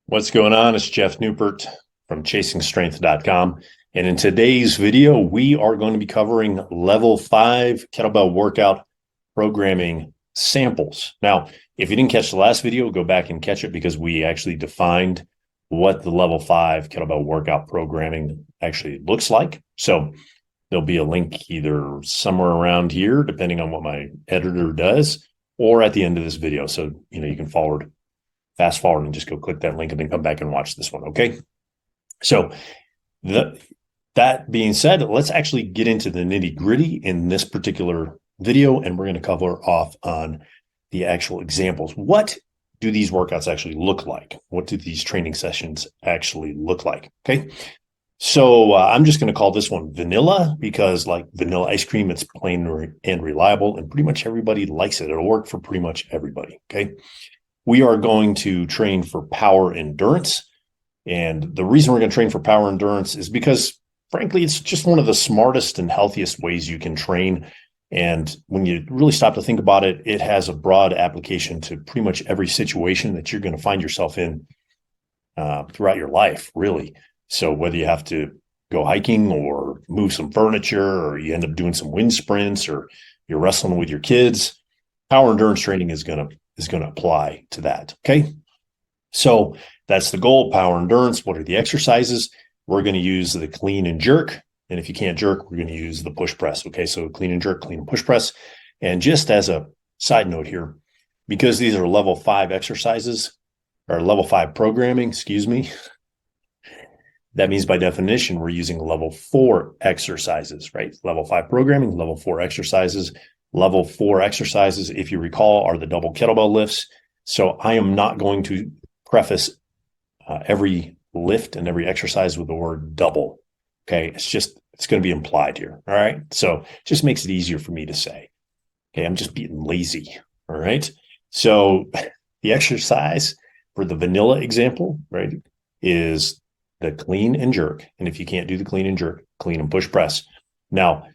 What's going on? It's Jeff Newport from ChasingStrength.com. And in today's video, we are going to be covering level 5 kettlebell workout programming samples. Now, if you didn't catch the last video, go back and catch it because we actually defined what the level 5 kettlebell workout programming actually looks like. So there'll be a link either somewhere around here, depending on what my editor does, or at the end of this video. So, you can fast forward and just go click that link and then come back and watch this one. Okay. So that being said, let's actually get into the nitty gritty in this particular video. And we're going to cover off on the actual examples. What do these workouts actually look like? What do these training sessions actually look like? Okay. So I'm just going to call this one vanilla because like vanilla ice cream, it's plain and reliable and pretty much everybody likes it. It'll work for pretty much everybody. Okay. We are going to train for power endurance. And the reason we're going to train for power endurance is because, frankly, it's just one of the smartest and healthiest ways you can train. And when you really stop to think about it, it has a broad application to pretty much every situation that you're going to find yourself in throughout your life, really. So whether you have to go hiking or move some furniture, or you end up doing some wind sprints, or you're wrestling with your kids, power endurance training is going to apply to that. Okay. So that's the goal, power endurance. What are the exercises? We're going to use the clean and jerk. And if you can't jerk, we're going to use the push press. Okay. So clean and jerk, clean and push press. And just as a side note here, because these are level 5 exercises or level 5 programming, that means by definition, we're using level 4 exercises, right? Level 5 programming, level 4 exercises. Level 4 exercises, if you recall, are the double kettlebell lifts. So I am not going to preface every lift and every exercise with the word double. Okay. It's going to be implied here. All right. So it just makes it easier for me to say. Okay. I'm just being lazy. All right. So the exercise for the vanilla example, right, is the clean and jerk. And if you can't do the clean and jerk, clean and push press. Now,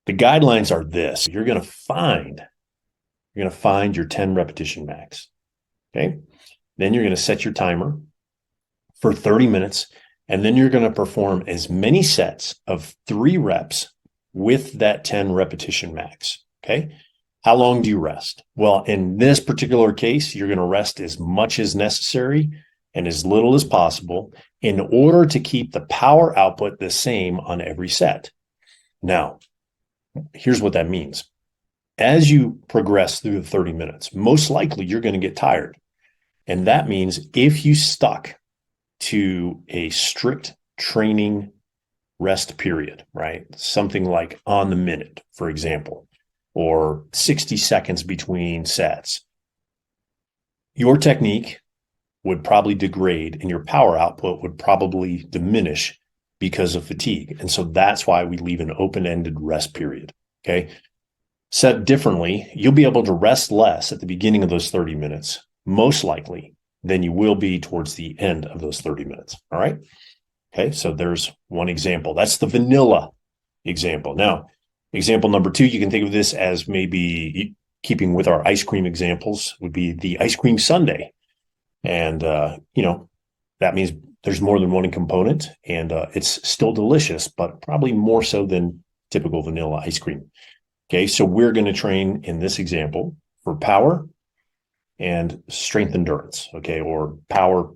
the guidelines are this. You're going to find your 10 repetition max. Okay. Then you're going to set your timer for 30 minutes. And then you're going to perform as many sets of 3 reps with that 10 repetition max. Okay. How long do you rest? Well, in this particular case, you're going to rest as much as necessary and as little as possible in order to keep the power output the same on every set. Now, here's what that means. As you progress through the 30 minutes, most likely you're going to get tired. And that means if you stuck to a strict training rest period, right? Something like on the minute, for example, or 60 seconds between sets, your technique would probably degrade and your power output would probably diminish because of fatigue. And so that's why we leave an open-ended rest period. Okay. Said differently, you'll be able to rest less at the beginning of those 30 minutes, most likely, than you will be towards the end of those 30 minutes. All right. Okay. So there's one example. That's the vanilla example. Now, example number 2, you can think of this as maybe keeping with our ice cream examples, would be the ice cream sundae. And, that means there's more than one component and it's still delicious, but probably more so than typical vanilla ice cream. Okay. So we're going to train in this example for power and strength endurance. Okay. Or power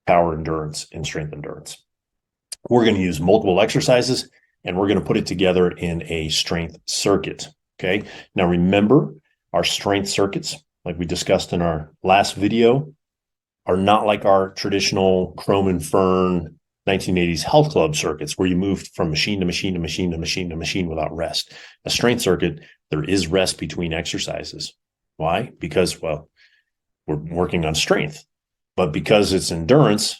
endurance and strength endurance. We're going to use multiple exercises and we're going to put it together in a strength circuit. Okay. Now remember, our strength circuits, like we discussed in our last video, are not like our traditional Chrome and Fern 1980s health club circuits where you moved from machine to machine to machine to machine to machine without rest. A strength circuit, there is rest between exercises. Why? Because, well, we're working on strength, but because it's endurance,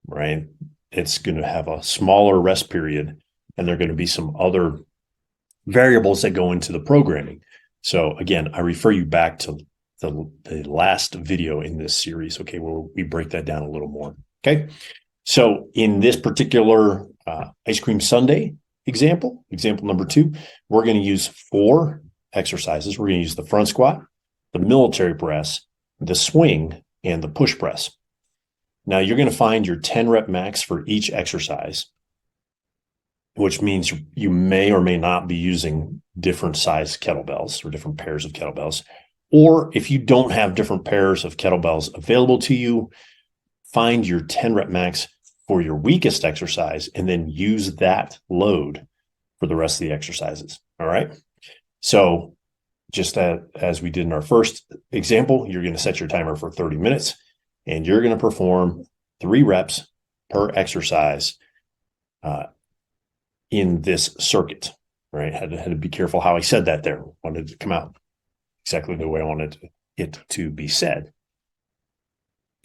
right, it's going to have a smaller rest period and there are going to be some other variables that go into the programming. So again, I refer you back to the last video in this series, okay, where we break that down a little more. Okay. So in this particular ice cream sundae example number 2, we're going to use 4 exercises. We're going to use the front squat, the military press, the swing, and the push press. Now you're going to find your 10 rep max for each exercise, which means you may or may not be using different size kettlebells or different pairs of kettlebells. Or if you don't have different pairs of kettlebells available to you, find your 10 rep max for your weakest exercise and then use that load for the rest of the exercises. All right. So just as we did in our first example, you're going to set your timer for 30 minutes and you're going to perform 3 reps per exercise in this circuit, right? Had to be careful how I said that there. Wanted it to come out exactly the way I wanted it to be said.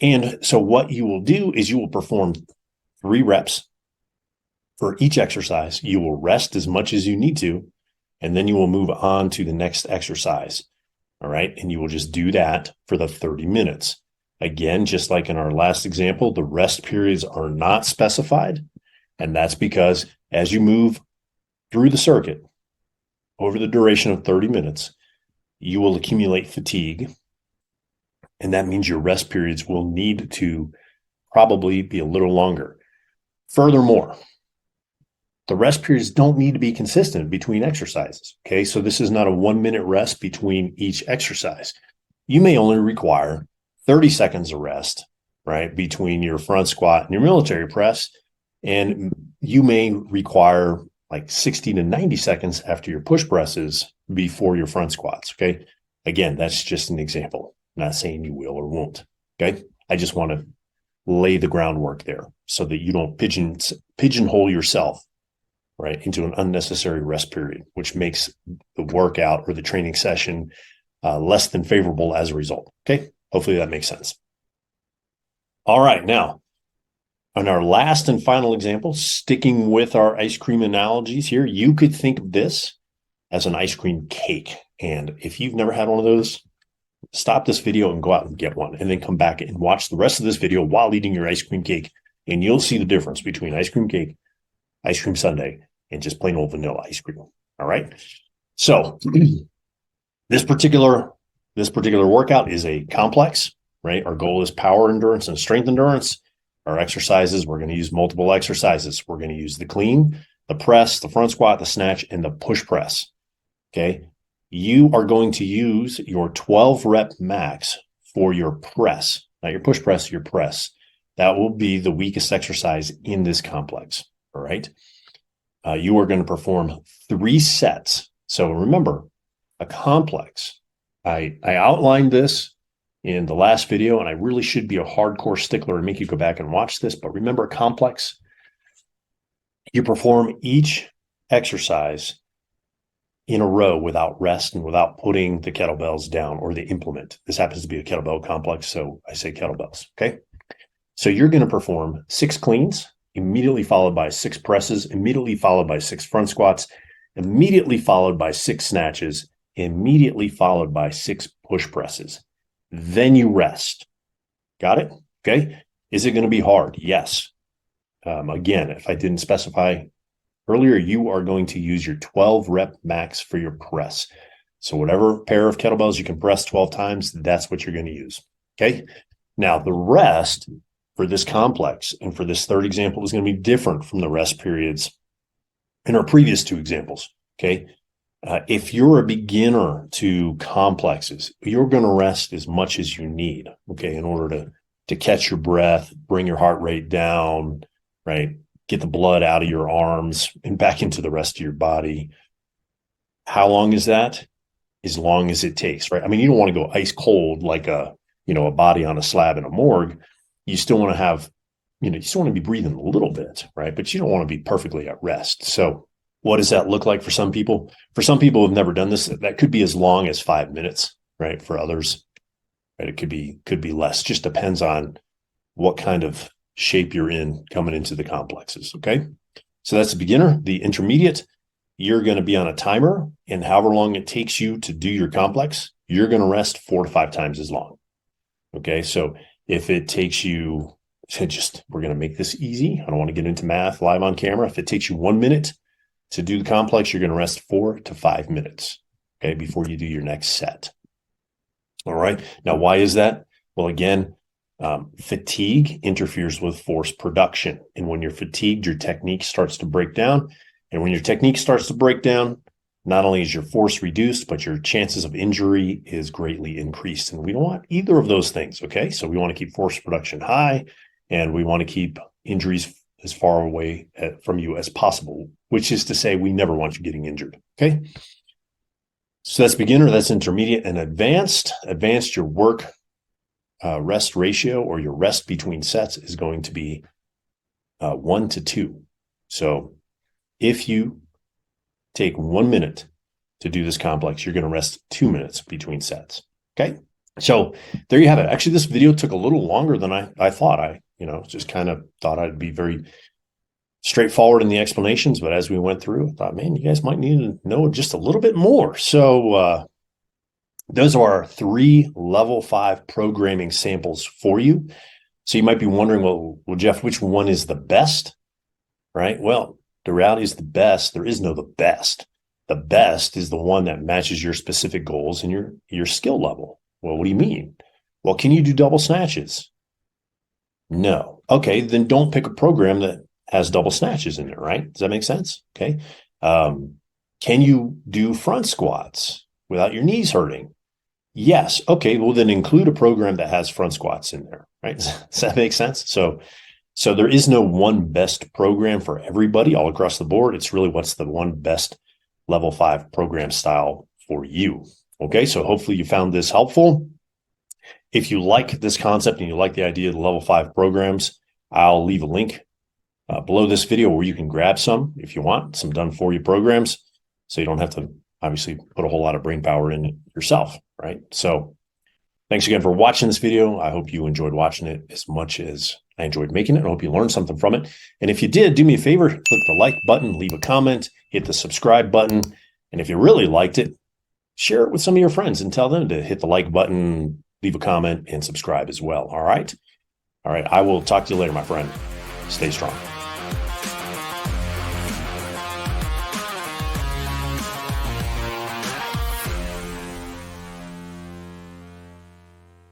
And so what you will do is you will perform 3 reps for each exercise. You will rest as much as you need to, and then you will move on to the next exercise. All right. And you will just do that for the 30 minutes. Again, just like in our last example, the rest periods are not specified. And that's because as you move through the circuit over the duration of 30 minutes, you will accumulate fatigue. And that means your rest periods will need to probably be a little longer. Furthermore, the rest periods don't need to be consistent between exercises. Okay. So this is not a 1-minute rest between each exercise. You may only require 30 seconds of rest, right, between your front squat and your military press. And you may require like 60 to 90 seconds after your push presses before your front squats. Okay. Again, that's just an example. I'm not saying you will or won't. Okay. I just want to lay the groundwork there so that you don't pigeonhole yourself, right, into an unnecessary rest period, which makes the workout or the training session less than favorable as a result. Okay. Hopefully that makes sense. All right. Now, on our last and final example, sticking with our ice cream analogies here, you could think of this as an ice cream cake. And if you've never had one of those, stop this video and go out and get one, and then come back and watch the rest of this video while eating your ice cream cake. And you'll see the difference between ice cream cake, ice cream sundae, and just plain old vanilla ice cream. All right. So this particular workout is a complex, right? Our goal is power endurance and strength endurance. Our exercises, we're going to use multiple exercises. We're going to use the clean, the press, the front squat, the snatch, and the push press. Okay. You are going to use your 12 rep max for your press, not your push press, your press. That will be the weakest exercise in this complex. All right. You are going to perform 3 sets. So remember, a complex. I outlined this in the last video, and I really should be a hardcore stickler and make you go back and watch this. But remember, a complex, you perform each exercise in a row without rest and without putting the kettlebells down or the implement. This happens to be a kettlebell complex, so I say kettlebells. Okay. So you're going to perform 6 cleans, immediately followed by 6 presses, immediately followed by 6 front squats, immediately followed by 6 snatches, immediately followed by 6 push presses. Then you rest. Got it? Okay. Is it going to be hard? Yes. Again, if I didn't specify earlier, you are going to use your 12 rep max for your press. So whatever pair of kettlebells you can press 12 times, that's what you're going to use. Okay. Now the rest for this complex and for this third example is going to be different from the rest periods in our previous 2 examples. Okay. If you're a beginner to complexes, you're going to rest as much as you need, okay, in order to catch your breath, bring your heart rate down, right, get the blood out of your arms and back into the rest of your body. How long is that? As long as it takes, right? I mean, you don't want to go ice cold like a body on a slab in a morgue. You still want to have, you still want to be breathing a little bit, right? But you don't want to be perfectly at rest. So what does that look like for some people? For some people who've never done this, that could be as long as 5 minutes, right? For others, right, it could be less. Just depends on what kind of shape you're in coming into the complexes. Okay. So that's the beginner. The intermediate, you're going to be on a timer, and however long it takes you to do your complex, you're going to rest 4 to 5 times as long. Okay. So if it takes you, we're going to make this easy. I don't want to get into math live on camera. If it takes you 1 minute to do the complex, you're going to rest 4 to 5 minutes, okay, before you do your next set. All right. Now, why is that? Well, again, Fatigue interferes with force production. And when you're fatigued, your technique starts to break down. And when your technique starts to break down, not only is your force reduced, but your chances of injury is greatly increased. And we don't want either of those things, okay? So we want to keep force production high, and we want to keep injuries as far away from you as possible, which is to say we never want you getting injured, okay? So that's beginner, that's intermediate, and advanced. Advanced, your work rest ratio, or your rest between sets, is going to be 1 to 2. So if you take 1 minute to do this complex, you're going to rest 2 minutes between sets. Okay. So there you have it. Actually, this video took a little longer than I thought. I just kind of thought I'd be very straightforward in the explanations, but as we went through, I thought, man, you guys might need to know just a little bit more. So those are our 3 level 5 programming samples for you. So you might be wondering, well, Jeff, which one is the best? Right? Well, the reality is the best. There is no the best. The best is the one that matches your specific goals and your skill level. Well, what do you mean? Well, can you do double snatches? No. Okay, then don't pick a program that has double snatches in there, right? Does that make sense? Okay. Can you do front squats without your knees hurting? Yes. Okay, well, then include a program that has front squats in there, right? Does that make sense? So there is no one best program for everybody all across the board. It's really what's the one best level 5 program style for you. Okay, so hopefully you found this helpful. If you like this concept and you like the idea of the level 5 programs, I'll leave a link below this video where you can grab some if you want, some done for you programs, so you don't have to obviously put a whole lot of brain power in it yourself, right? So thanks again for watching this video. I hope you enjoyed watching it as much as I enjoyed making it. I hope you learned something from it. And if you did, do me a favor, click the like button, leave a comment, hit the subscribe button. And if you really liked it, share it with some of your friends and tell them to hit the like button, leave a comment, and subscribe as well. All right. All right. I will talk to you later, my friend. Stay strong.